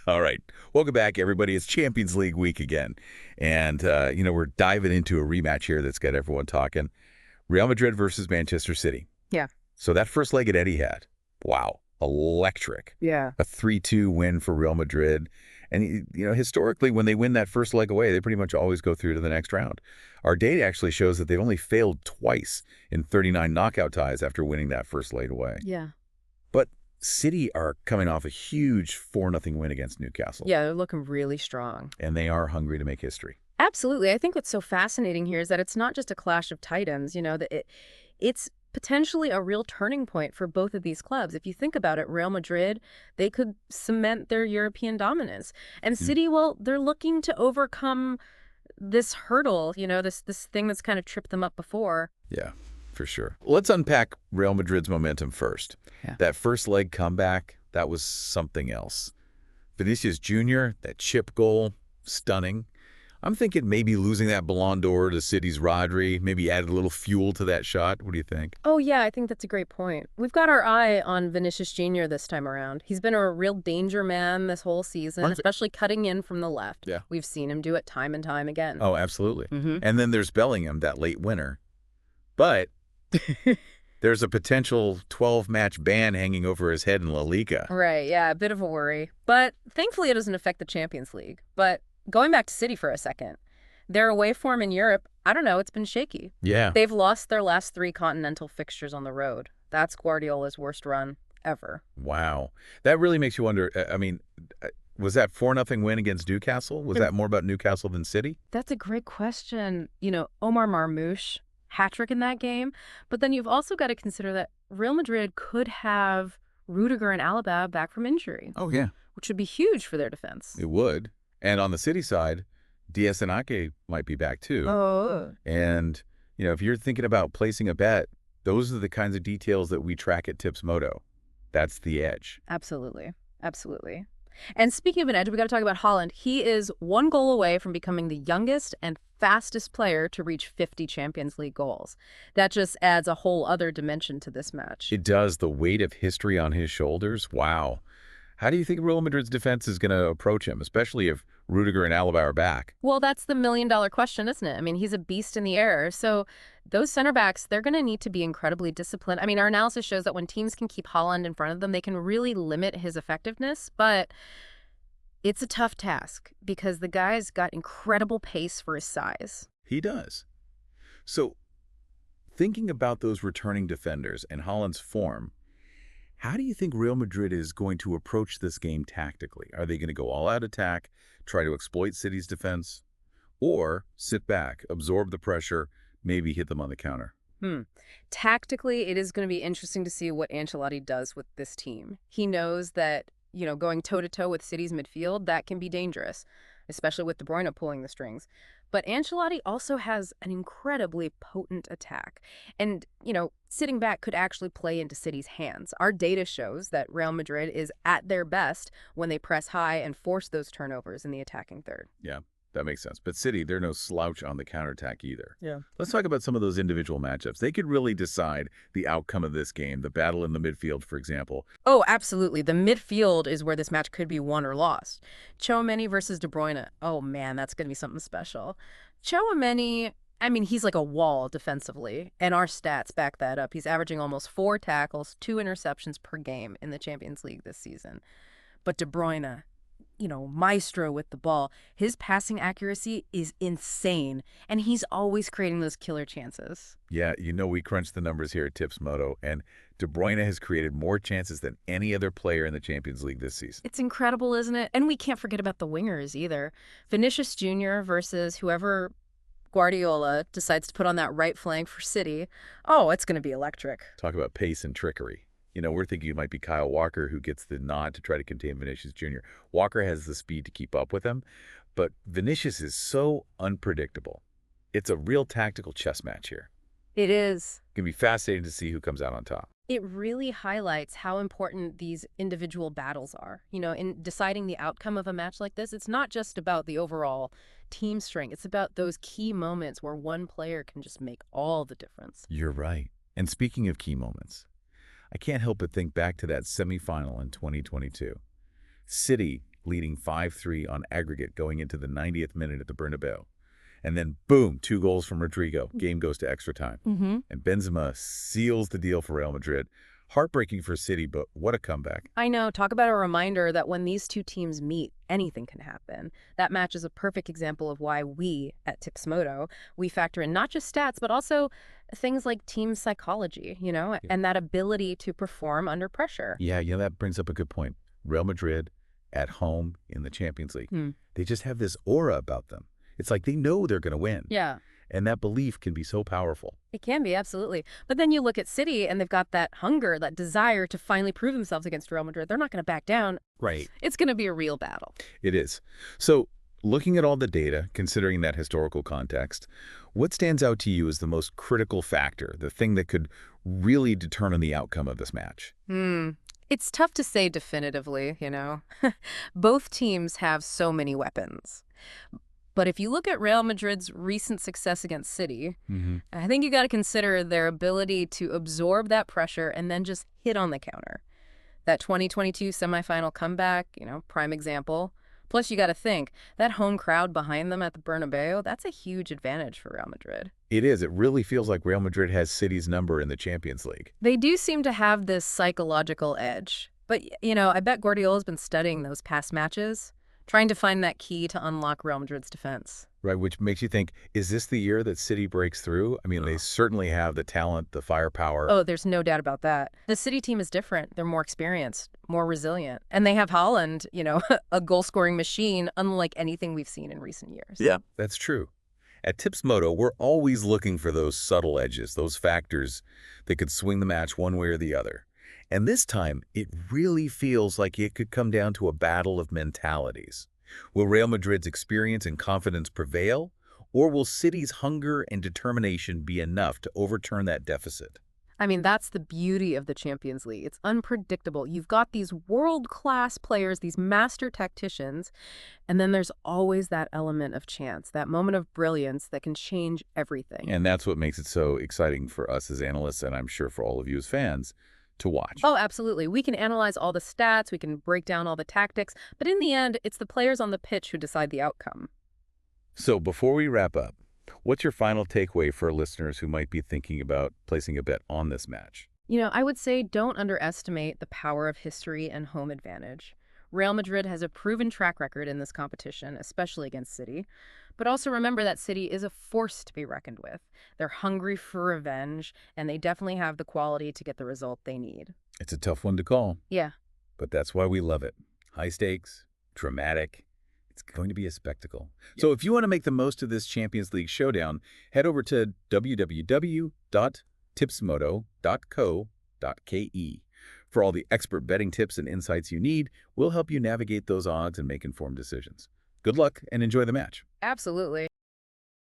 All right. Welcome back, everybody. It's Champions League week again. And, we're diving into a rematch here that's got everyone talking. Real Madrid versus Manchester City. Yeah. So that first leg at Etihad, wow, electric. Yeah. A 3-2 win for Real Madrid. And, historically, when they win that first leg away, they pretty much always go through to the next round. Our data actually shows that they've only failed twice in 39 knockout ties after winning that first leg away. Yeah. But City are coming off a huge 4-0 win against Newcastle. Yeah, they're looking really strong. And they are hungry to make history. Absolutely. I think what's so fascinating here is that it's not just a clash of titans, it's potentially a real turning point for both of these clubs. If you think about it, Real Madrid, they could cement their European dominance. And City, well, they're looking to overcome this hurdle, this thing that's kind of tripped them up before. Yeah, for sure. Let's unpack Real Madrid's momentum first. Yeah. That first leg comeback, that was something else. Vinicius Jr., that chip goal, stunning. I'm thinking maybe losing that Ballon d'Or to City's Rodri maybe added a little fuel to that shot. What do you think? Oh, yeah, I think that's a great point. We've got our eye on Vinicius Jr. this time around. He's been a real danger man this whole season, especially cutting in from the left. Yeah. We've seen him do it time and time again. Oh, absolutely. Mm-hmm. And then there's Bellingham, that late winner. But there's a potential 12-match ban hanging over his head in La Liga. Right, yeah, a bit of a worry. But thankfully it doesn't affect the Champions League. But going back to City for a second, their away form in Europe, I don't know, it's been shaky. Yeah. They've lost their last 3 continental fixtures on the road. That's Guardiola's worst run ever. Wow. That really makes you wonder, was that 4-0 win against Newcastle? Was that more about Newcastle than City? That's a great question. Omar Marmoush, hat-trick in that game. But then you've also got to consider that Real Madrid could have Rudiger and Alaba back from injury. Oh, yeah. Which would be huge for their defense. It would. And on the City side, Diaz and Ake might be back too. Oh. And, if you're thinking about placing a bet, those are the kinds of details that we track at Tips Moto. That's the edge. Absolutely. Absolutely. And speaking of an edge, we got to talk about Haaland. He is 1 goal away from becoming the youngest and fastest player to reach 50 Champions League goals. That just adds a whole other dimension to this match. It does. The weight of history on his shoulders. Wow. How do you think Real Madrid's defense is going to approach him, especially if Rudiger and Alaba are back? Well, that's the million-dollar question, isn't it? I mean, he's a beast in the air. So those center backs, they're going to need to be incredibly disciplined. I mean, our analysis shows that when teams can keep Haaland in front of them, they can really limit his effectiveness. But it's a tough task because the guy's got incredible pace for his size. He does. So thinking about those returning defenders and Haaland's form, how do you think Real Madrid is going to approach this game tactically? Are they going to go all-out attack, try to exploit City's defense, or sit back, absorb the pressure, maybe hit them on the counter? Tactically, it is going to be interesting to see what Ancelotti does with this team. He knows that, going toe-to-toe with City's midfield, that can be dangerous, especially with De Bruyne pulling the strings. But Ancelotti also has an incredibly potent attack. And, sitting back could actually play into City's hands. Our data shows that Real Madrid is at their best when they press high and force those turnovers in the attacking third. Yeah, that makes sense. But City, they're no slouch on the counterattack either. Yeah. Let's talk about some of those individual matchups. They could really decide the outcome of this game, the battle in the midfield, for example. Oh, absolutely. The midfield is where this match could be won or lost. Tchouaméni versus De Bruyne. Oh, man, that's going to be something special. Tchouaméni, he's like a wall defensively, and our stats back that up. He's averaging almost 4 tackles, 2 interceptions per game in the Champions League this season. But De Bruyne, maestro with the ball. His passing accuracy is insane, and he's always creating those killer chances. Yeah, we crunched the numbers here at Tips Moto, and De Bruyne has created more chances than any other player in the Champions League this season. It's incredible, isn't it? And we can't forget about the wingers either. Vinicius Jr. versus whoever Guardiola decides to put on that right flank for City. Oh, it's going to be electric. Talk about pace and trickery. We're thinking it might be Kyle Walker who gets the nod to try to contain Vinicius Jr. Walker has the speed to keep up with him, but Vinicius is so unpredictable. It's a real tactical chess match here. It is. It's going to be fascinating to see who comes out on top. It really highlights how important these individual battles are. In deciding the outcome of a match like this, it's not just about the overall team strength. It's about those key moments where one player can just make all the difference. You're right. And speaking of key moments, I can't help but think back to that semifinal in 2022. City leading 5-3 on aggregate going into the 90th minute at the Bernabeu. And then, boom, 2 goals from Rodrigo. Game goes to extra time. And Benzema seals the deal for Real Madrid. Heartbreaking for City, but what a comeback. I know. Talk about a reminder that when these two teams meet, anything can happen. That match is a perfect example of why we, at Tipsmodo, we factor in not just stats, but also things like team psychology, and that ability to perform under pressure. Yeah, that brings up a good point. Real Madrid at home in the Champions League. They just have this aura about them. It's like they know they're going to win. Yeah. And that belief can be so powerful. It can be, absolutely. But then you look at City, and they've got that hunger, that desire to finally prove themselves against Real Madrid. They're not going to back down. Right. It's going to be a real battle. It is. So, looking at all the data, considering that historical context, what stands out to you as the most critical factor, the thing that could really determine the outcome of this match? It's tough to say definitively, Both teams have so many weapons. But if you look at Real Madrid's recent success against City, I think you got to consider their ability to absorb that pressure and then just hit on the counter. That 2022 semifinal comeback, prime example. Plus, you got to think, that home crowd behind them at the Bernabeu, that's a huge advantage for Real Madrid. It is. It really feels like Real Madrid has City's number in the Champions League. They do seem to have this psychological edge. But, I bet Guardiola's been studying those past matches, trying to find that key to unlock Real Madrid's defense. Right, which makes you think, is this the year that City breaks through? I mean, they certainly have the talent, the firepower. Oh, there's no doubt about that. The City team is different. They're more experienced, more resilient. And they have Haaland, a goal-scoring machine, unlike anything we've seen in recent years. Yeah, that's true. At Tipsmodo, we're always looking for those subtle edges, those factors that could swing the match one way or the other. And this time, it really feels like it could come down to a battle of mentalities. Will Real Madrid's experience and confidence prevail, or will City's hunger and determination be enough to overturn that deficit? I mean, that's the beauty of the Champions League. It's unpredictable. You've got these world-class players, these master tacticians, and then there's always that element of chance, that moment of brilliance that can change everything. And that's what makes it so exciting for us as analysts, and I'm sure for all of you as fans, to watch. Oh, absolutely. We can analyze all the stats, we can break down all the tactics, but in the end, it's the players on the pitch who decide the outcome. So before we wrap up, what's your final takeaway for listeners who might be thinking about placing a bet on this match? I would say don't underestimate the power of history and home advantage. Real Madrid has a proven track record in this competition, especially against City. But also remember that City is a force to be reckoned with. They're hungry for revenge, and they definitely have the quality to get the result they need. It's a tough one to call. Yeah. But that's why we love it. High stakes, dramatic. It's going to be a spectacle. So if you want to make the most of this Champions League showdown, head over to www.tipsmodo.co.ke. For all the expert betting tips and insights you need, we'll help you navigate those odds and make informed decisions. Good luck and enjoy the match. Absolutely.